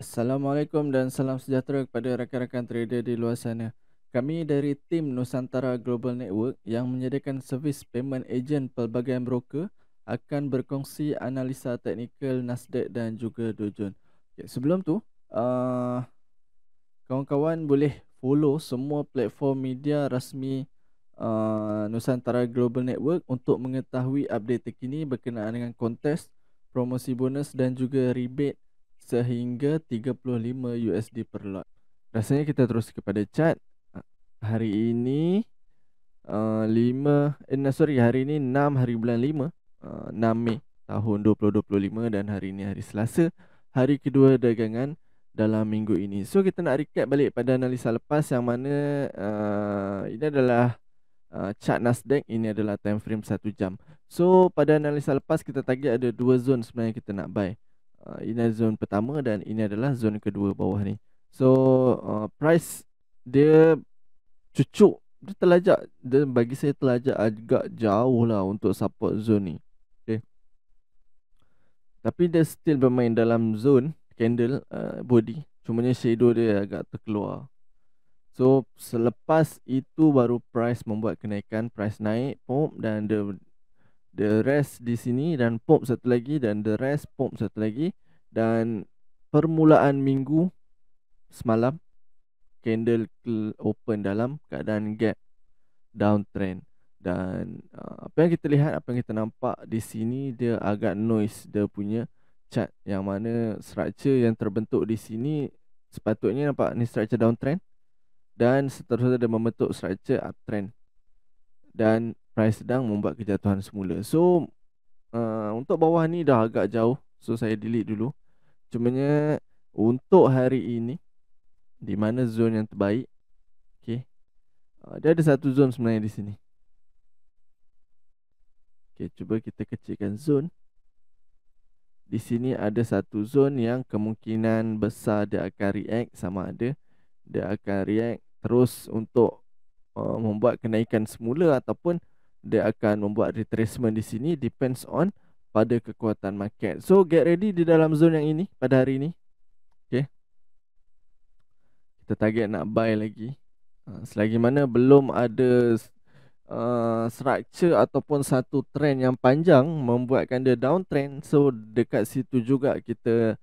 Assalamualaikum dan salam sejahtera kepada rakan-rakan trader di luar sana. Kami dari tim Nusantara Global Network yang menyediakan servis payment agent pelbagai broker akan berkongsi analisa teknikal Nasdaq dan juga Dow Jones. Okay, sebelum tu, kawan-kawan boleh follow semua platform media rasmi Nusantara Global Network untuk mengetahui update terkini berkenaan dengan kontes, promosi bonus dan juga rebate sehingga 35 USD per lot. Rasanya kita terus kepada chart. Hari ini 5 hari ini 6 hari bulan 5, 6 Mei tahun 2025 dan hari ini hari Selasa, hari kedua dagangan dalam minggu ini. So kita nak recap balik pada analisa lepas yang mana ini adalah chart Nasdaq, ini adalah time frame 1 jam. So pada analisa lepas kita target ada dua zone sebenarnya kita nak buy. Ini zone pertama dan ini adalah zone kedua bawah ni. So price dia cucuk, dia terlajak, dia bagi saya terlajak agak jauh lah untuk support zone ni. Okay. Tapi dia still bermain dalam zone candle body, cumanya shadow dia agak terkeluar. So selepas itu baru price membuat kenaikan, price naik, pump dan the rest di sini dan pump satu lagi dan the rest pump satu lagi. Dan permulaan minggu semalam candle open dalam keadaan gap downtrend. Dan apa yang kita lihat, apa yang kita nampak di sini, dia agak noise dia punya chart, yang mana structure yang terbentuk di sini sepatutnya nampak ni structure downtrend dan seterusnya dia membentuk structure uptrend dan price sedang membuat kejatuhan semula. So untuk bawah ni dah agak jauh, so saya delete dulu. Cumanya untuk hari ini, di mana zone yang terbaik, okay, dia ada satu zone sebenarnya di sini. Okay, cuba kita kecilkan zone. Di sini ada satu zone yang kemungkinan besar dia akan react, sama ada dia akan react terus untuk membuat kenaikan semula ataupun dia akan membuat retracement di sini, depends on pada kekuatan market. So get ready di dalam zone yang ini pada hari ini. Okay, kita target nak buy lagi selagi mana belum ada structure ataupun satu trend yang panjang membuatkan dia downtrend. So dekat situ juga kita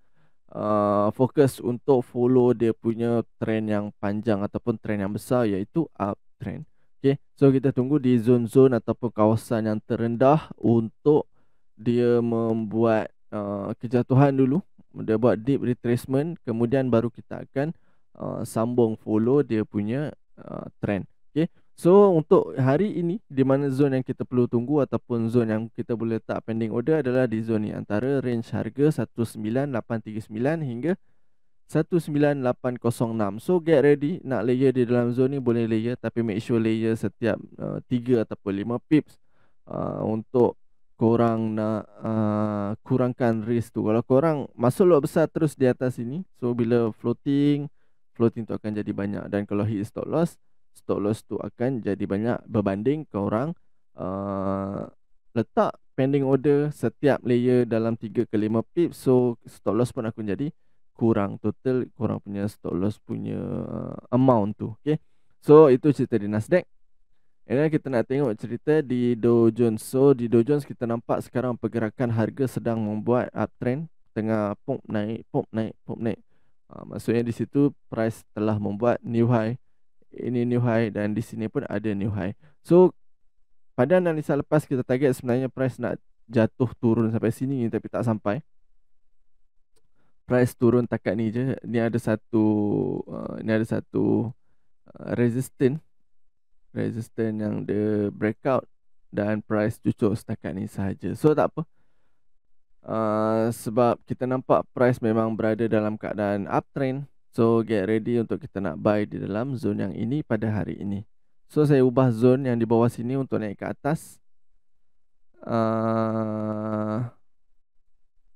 fokus untuk follow dia punya trend yang panjang ataupun trend yang besar, iaitu uptrend. Okay, so kita tunggu di zone-zone ataupun kawasan yang terendah untuk dia membuat kejatuhan dulu. Dia buat deep retracement, kemudian baru kita akan sambung follow dia punya trend. Okay, so untuk hari ini, di mana zone yang kita perlu tunggu ataupun zone yang kita boleh letak pending order adalah di zone ni, antara range harga 19839 hingga 19806. So get ready nak layer di dalam zone ni, boleh layer, tapi make sure layer setiap 3 ataupun 5 pips untuk korang nak kurangkan risk tu. Kalau korang masuk lot besar terus di atas sini, so bila floating tu akan jadi banyak. Dan kalau hit stop loss tu akan jadi banyak berbanding korang letak pending order setiap layer dalam 3 ke 5 pips. So stop loss pun akan jadi kurang, total korang punya stop loss punya amount tu. Okay, so itu cerita di Nasdaq. Dan kita nak tengok cerita di Dow Jones. So di Dow Jones kita nampak sekarang pergerakan harga sedang membuat uptrend, tengah pump naik, pump naik, pump naik. Maksudnya di situ price telah membuat new high. Ini new high dan di sini pun ada new high. So pada analisa lepas kita target sebenarnya price nak jatuh turun sampai sini, tapi tak sampai. Price turun takat ni je. Ni ada satu resistance yang dia breakout dan price cucuk setakat ni sahaja. So tak apa, sebab kita nampak price memang berada dalam keadaan uptrend. So get ready untuk kita nak buy di dalam zone yang ini pada hari ini. So saya ubah zone yang di bawah sini untuk naik ke atas.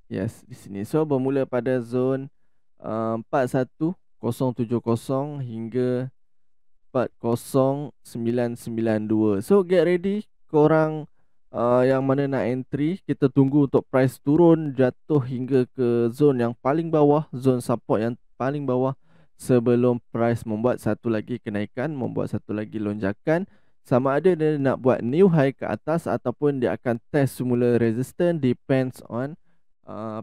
Yes, di sini. So bermula pada zone 41070 hingga 40992. So get ready korang yang mana nak entry, kita tunggu untuk price turun jatuh hingga ke zone yang paling bawah, zone support yang paling bawah, sebelum price membuat satu lagi kenaikan, membuat satu lagi lonjakan. Sama ada dia nak buat new high ke atas ataupun dia akan test semula resistance, depends on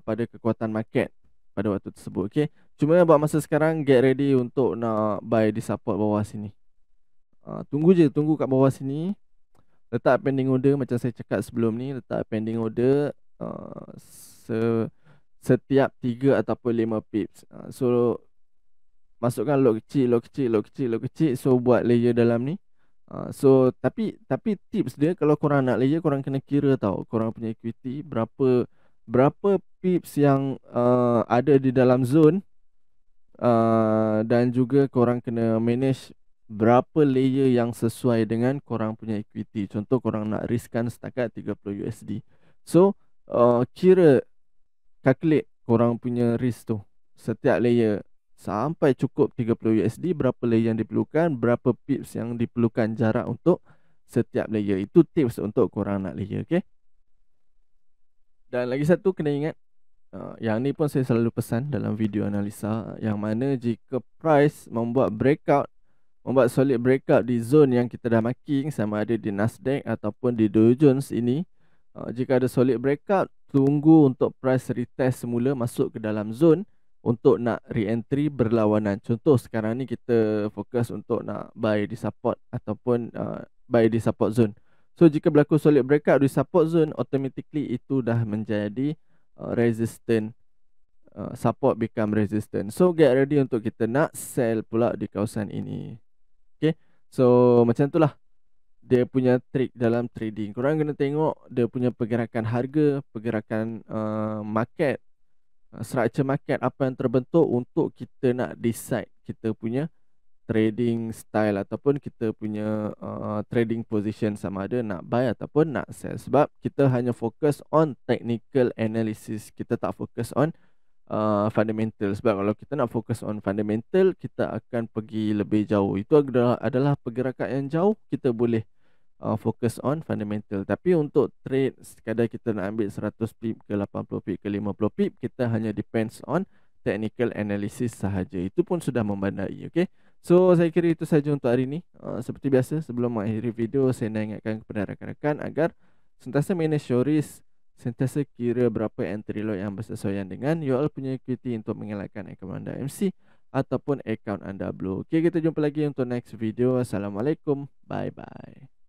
pada kekuatan market pada waktu tersebut. Okay, cuma buat masa sekarang, get ready untuk nak buy di support bawah sini. Tunggu je, tunggu kat bawah sini. Letak pending order macam saya cakap sebelum ni. Letak pending order setiap 3 ataupun 5 pips. So masukkan lot kecil, lot kecil, lot kecil, lot kecil. So buat layer dalam ni. So tapi tips dia, kalau korang nak layer, korang kena kira tau korang punya equity berapa pips yang ada di dalam zone. Dan juga korang kena manage berapa layer yang sesuai dengan korang punya equity. Contoh korang nak riskkan setakat 30 USD. So calculate korang punya risk tu. Setiap layer sampai cukup 30 USD, berapa layer yang diperlukan, berapa pips yang diperlukan jarak untuk setiap layer. Itu tips untuk korang nak layer, okay? Dan lagi satu kena ingat, yang ni pun saya selalu pesan dalam video analisa, yang mana jika price membuat solid breakout di zone yang kita dah marking, sama ada di Nasdaq ataupun di Dow Jones ini, jika ada solid breakout, tunggu untuk price retest semula, masuk ke dalam zone untuk nak re-entry berlawanan. Contoh sekarang ni kita fokus untuk nak buy di support ataupun buy di support zone. So jika berlaku solid breakout di support zone, automatically itu dah menjadi resistant. Support become resistant. So get ready untuk kita nak sell pula di kawasan ini. Okay, so macam tu lah dia punya trik dalam trading. Korang kena tengok dia punya pergerakan harga, pergerakan market, structure market, apa yang terbentuk untuk kita nak decide kita punya trading style ataupun kita punya trading position, sama ada nak buy ataupun nak sell. Sebab kita hanya fokus on technical analysis, kita tak fokus on fundamental. Sebab kalau kita nak fokus on fundamental, kita akan pergi lebih jauh. Itu adalah pergerakan yang jauh, kita boleh fokus on fundamental. Tapi untuk trade sekadar kita nak ambil 100 pip ke 80 pip ke 50 pip, kita hanya depends on technical analysis sahaja. Itu pun sudah membandai. Okay, so saya kira itu saja untuk hari ini. Seperti biasa, sebelum mengakhiri video, saya nak ingatkan kepada rakan-rakan agar sentiasa manage your risk, sentiasa kira berapa entry lot yang bersesuaian dengan you all punya equity untuk mengelakkan akaun anda MC ataupun akaun anda blue. Okay, kita jumpa lagi untuk next video. Assalamualaikum, bye bye.